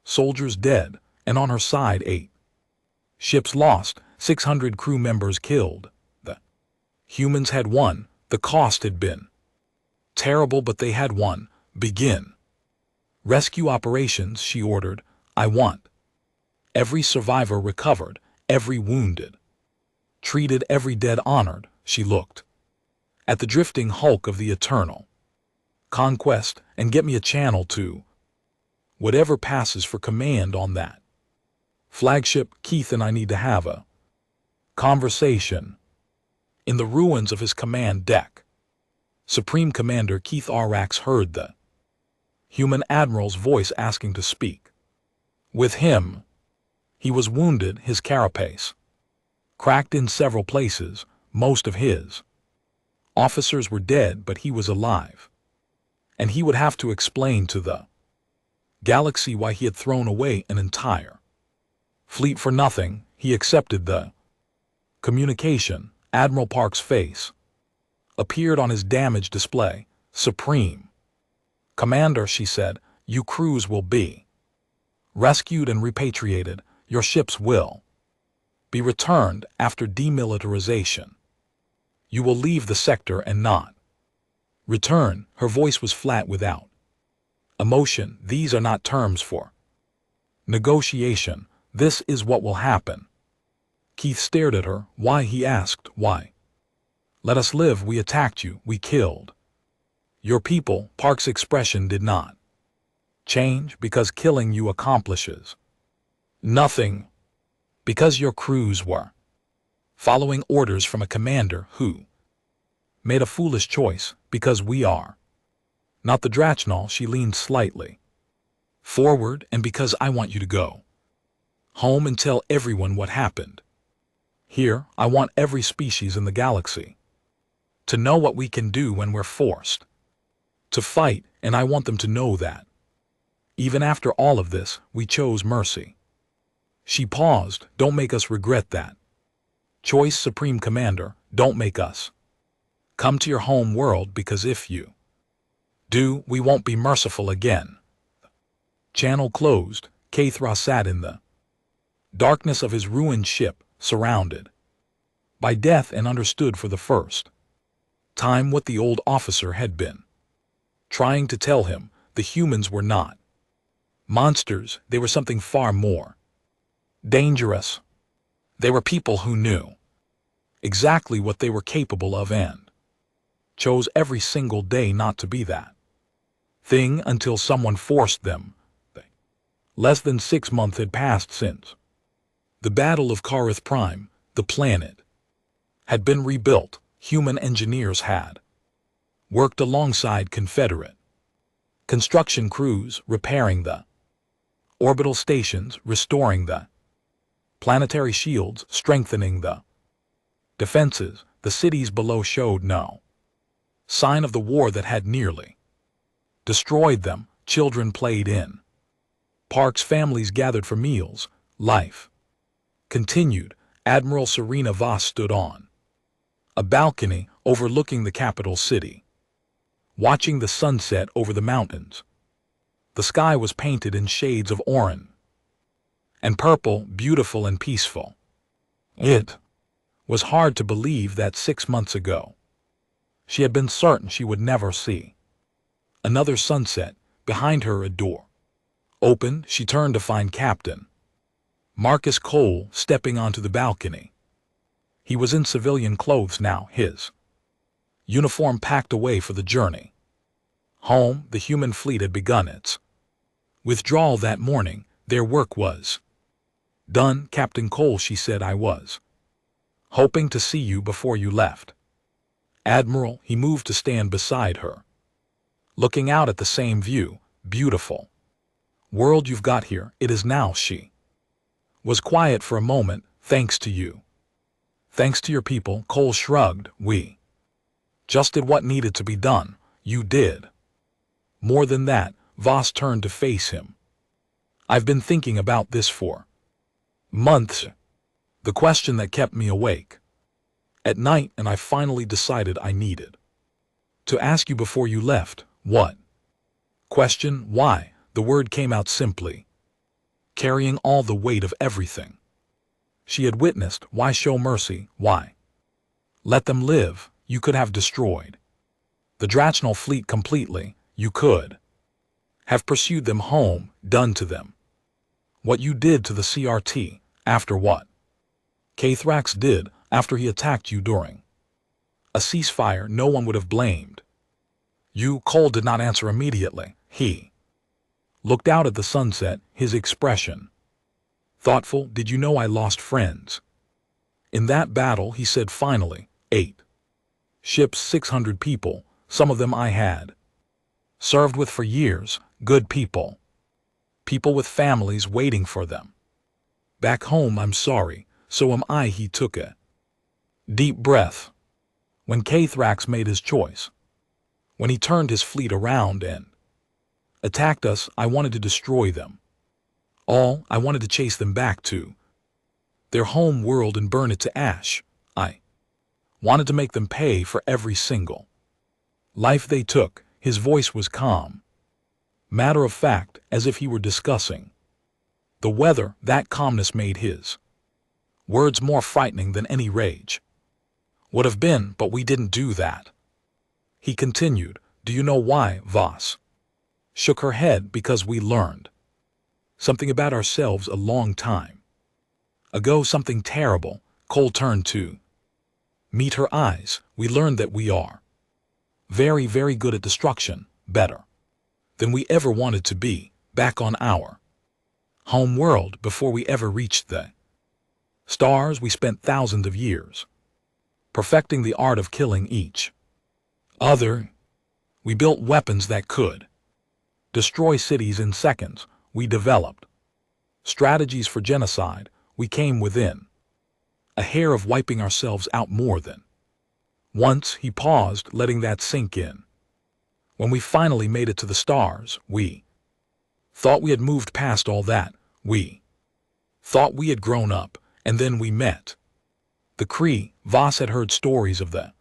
Speaker 1: soldiers dead, and on her side 8 ships lost, 600 crew members killed. The humans had won. The cost had been terrible, but they had won. Begin rescue operations, she ordered. I want every survivor recovered, every wounded treated, every dead honored. She looked at the drifting hulk of the eternal conquest. And get me a channel to whatever passes for command on that flagship. Keith and I need to have a conversation in the ruins of his command deck. Supreme Commander Keith Arax heard the human admiral's voice asking to speak with him. He was wounded, his carapace cracked in several places. Most of his officers were dead, but he was alive. And he would have to explain to the galaxy why he had thrown away an entire fleet for nothing. He accepted the communication. Admiral Park's face appeared on his damaged display. Supreme Commander, she said, you crews will be rescued and repatriated. Your ships will be returned after demilitarization. You will leave the sector and not return. Her voice was flat without emotion. These are not terms for negotiation. This is what will happen. Keith stared at her. Why? He asked. Why? Let us live. We attacked you. We killed your people. Park's expression did not change. Because killing you accomplishes nothing. Because your crews were following orders from a commander who made a foolish choice. Because we are not the Drachnal. She leaned slightly forward. And because I want you to go home and tell everyone what happened here. I want every species in the galaxy to know what we can do when we're forced to fight. And I want them to know that even after all of this, we chose mercy. She paused. Don't make us regret that choice, Supreme Commander. Don't make us come to your home world, because if you do, we won't be merciful again. Channel closed. Kathra sat in the darkness of his ruined ship, surrounded by death, and understood for the first time what the old officer had been trying to tell him. The humans were not monsters. They were something far more dangerous. They were people who knew exactly what they were capable of and chose every single day not to be that thing until someone forced them. They Less than 6 months had passed since the Battle of Karith Prime. The planet had been rebuilt. Human engineers had worked alongside Confederate construction crews, repairing the orbital stations, restoring the planetary shields, strengthening the defenses. The cities below showed no sign of the war that had nearly destroyed them. Children played in parks, families gathered for meals. Life continued. Admiral Serena Voss stood on a balcony overlooking the capital city, watching the sunset over the mountains. The sky was painted in shades of orange and purple, beautiful and peaceful. It was hard to believe that 6 months ago she had been certain she would never see another sunset. Behind her, a door opened. She turned to find Captain Marcus Cole stepping onto the balcony. He was in civilian clothes now, his uniform packed away for the journey home. The human fleet had begun its withdrawal that morning. Their work was done. Captain Cole, she said, I was hoping to see you before you left. Admiral, he moved to stand beside her, looking out at the same view. Beautiful world you've got here. It is now. She was quiet for a moment. Thanks to you. Thanks to your people. Cole shrugged. We just did what needed to be done. You did more than that. Voss turned to face him. I've been thinking about this for months. The question that kept me awake at night, and I finally decided I needed to ask you before you left. What question? Why? The word came out simply, carrying all the weight of everything she had witnessed. Why show mercy? Why let them live? You could have destroyed the Drachnal fleet completely. You could have pursued them home, done to them what you did to the CRT, after what Kathrax did, after he attacked you during a ceasefire. No one would have blamed you. Cole did not answer immediately. He looked out at the sunset, his expression thoughtful. Did you know I lost friends in that battle? He said finally. 8 ships, 600 people, some of them I had served with for years. Good people. People with families waiting for them back home. I'm sorry, so am I. He took a deep breath. When Kathrax made his choice, when he turned his fleet around and attacked us, I wanted to destroy them all. I wanted to chase them back to their home world and burn it to ash. I wanted to make them pay for every single life they took. His voice was calm, matter of fact, as if he were discussing the weather. That calmness made his words more frightening than any rage would have been. But we didn't do that, he continued. Do you know why? Voss shook her head. Because we learned something about ourselves a long time ago. Something terrible. Cole turned to meet her eyes. We learned that we are very, very good at destruction, better than we ever wanted to be, back on our home world. Before we ever reached the stars, we spent thousands of years perfecting the art of killing each other. We built weapons that could destroy cities in seconds. We developed strategies for genocide. We came within a hair of wiping ourselves out more than once. He paused, letting that sink in. When we finally made it to the stars, we thought we had moved past all that. We thought we had grown up, and then we met the Kree. Voss had heard stories of the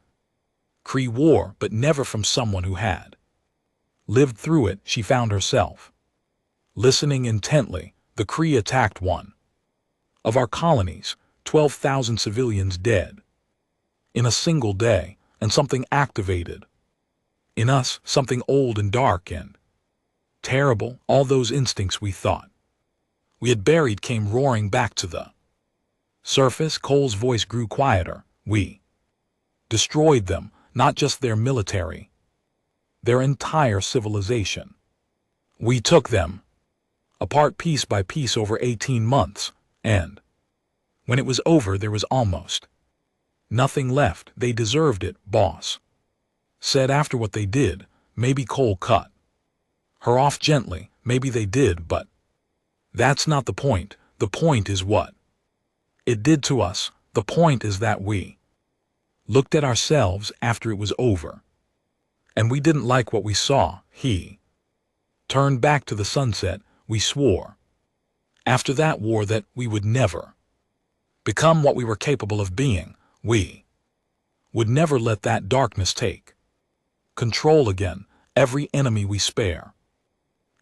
Speaker 1: Kree War, but never from someone who had lived through it. She found herself listening intently. The Kree attacked one of our colonies, 12,000 civilians dead in a single day, and something activated in us, something old and dark and terrible. All those instincts we thought we had buried came roaring back to the surface. Cole's voice grew quieter. We destroyed them, not just their military, their entire civilization. We took them apart piece by piece over 18 months, and when it was over there was almost nothing left. They deserved it, boss said after what they did. Maybe Cole cut her off gently, maybe they did, but that's not the point. The point is what it did to us. The point is that we looked at ourselves after it was over, and we didn't like what we saw. He turned back to the sunset. We swore after that war that we would never become what we were capable of being. We would never let that darkness take control again. Every enemy we spare,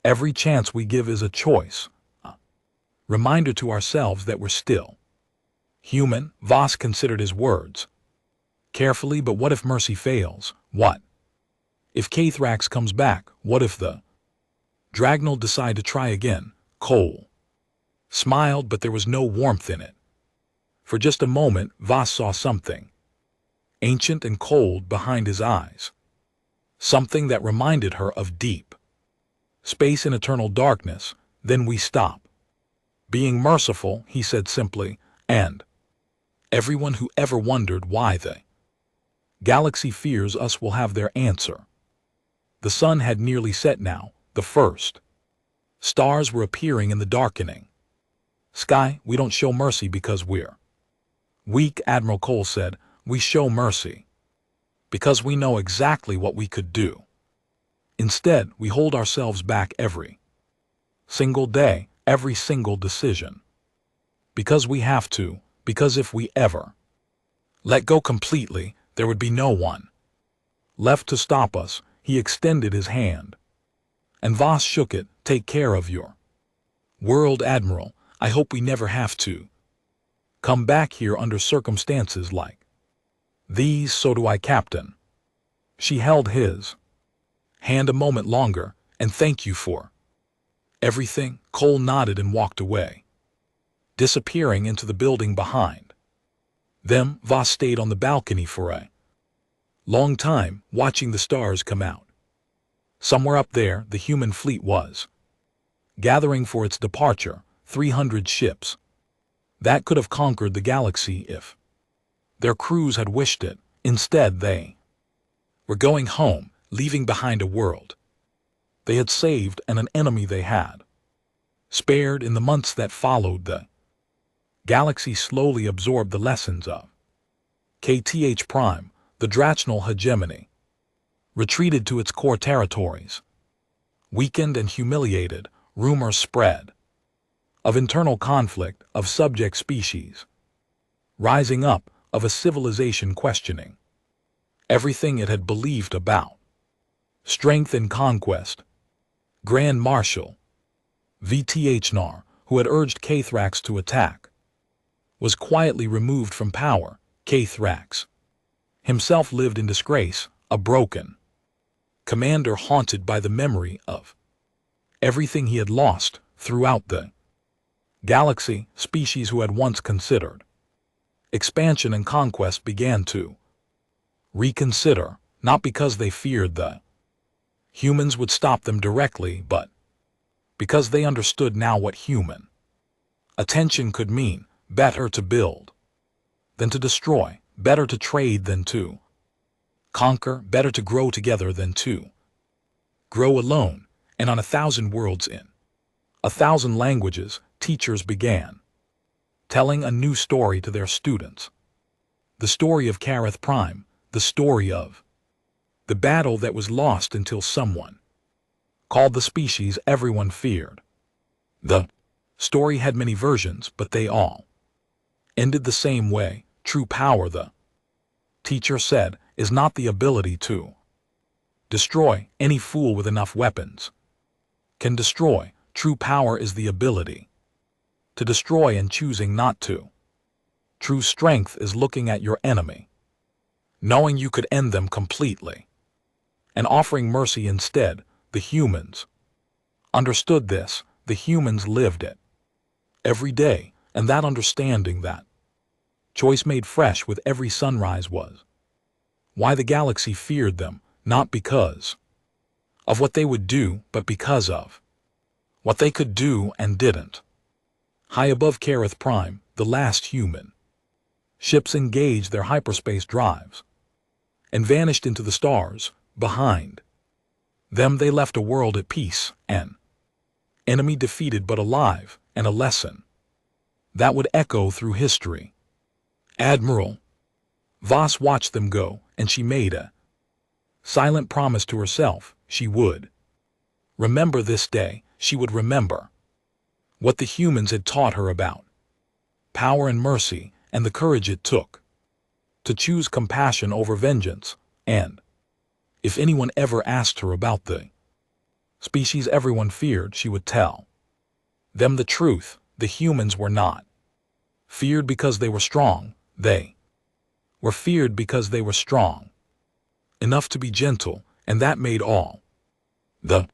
Speaker 1: every chance we give is a choice, a reminder to ourselves that we're still human. Voss considered his words carefully. But what if mercy fails? What if Kathrax comes back? What if the Dragnel decide to try again? Cole smiled, but there was no warmth in it. For just a moment, Voss saw something ancient and cold behind his eyes, something that reminded her of deep space and eternal darkness. Then we stop being merciful, he said simply, and everyone who ever wondered why the galaxy fears us will have their answer. The sun had nearly set now. The first stars were appearing in the darkening sky. We don't show mercy because we're weak, Admiral Cole said. We show mercy because we know exactly what we could do. Instead, we hold ourselves back every single day, every single decision. Because we have to, because if we ever let go completely, there would be no one left to stop us. He extended his hand, and Voss shook it. Take care of your world, Admiral. I hope we never have to come back here under circumstances like these. So do I, Captain. She held his hand a moment longer. And thank you for everything. Cole nodded and walked away, disappearing into the building behind them. Voss stayed on the balcony for a long time, watching the stars come out. Somewhere up there, the human fleet was gathering for its departure. 300 ships that could have conquered the galaxy if their crews had wished it. Instead, they were going home, leaving behind a world they had saved and an enemy they had spared. In the months that followed, the galaxy slowly absorbed the lessons of HFY Prime. The Dragnel hegemony retreated to its core territories. Weakened and humiliated, rumors spread of internal conflict, of subject species rising up, of a civilization questioning everything it had believed about strength and conquest. Grand Marshal VTHNAR, who had urged Kathrax to attack, was quietly removed from power. Kathrax himself lived in disgrace, a broken commander haunted by the memory of everything he had lost throughout the galaxy. Species who had once considered expansion and conquest began to reconsider, not because they feared the humans would stop them directly, but because they understood now what human attention could mean. Better to build than to destroy, better to trade than to conquer, better to grow together than to grow alone. And on 1,000 worlds, in 1,000 languages, teachers began telling a new story to their students. The story of Kareth Prime, the story of the battle that was lost until someone called the species everyone feared. The story had many versions, but they all ended the same way. True power, the teacher said, is not the ability to destroy. Any fool with enough weapons can destroy. True power is the ability to destroy and choosing not to. True strength is looking at your enemy, knowing you could end them completely, and offering mercy instead. The humans understood this. The humans lived it every day, and that understanding, that choice made fresh with every sunrise, was why the galaxy feared them, not because of what they would do, but because of what they could do and didn't. High above Kareth Prime, the last human, ships engaged their hyperspace drives and vanished into the stars. Behind them they left a world at peace, an enemy defeated but alive, and a lesson that would echo through history. Admiral Voss watched them go, and she made a silent promise to herself she would remember this day. She would remember what the humans had taught her about power and mercy, and the courage it took to choose compassion over vengeance. And if anyone ever asked her about the species everyone feared, she would tell them the truth. The humans were not feared because they were strong. They were feared because they were strong enough to be gentle, and that made all the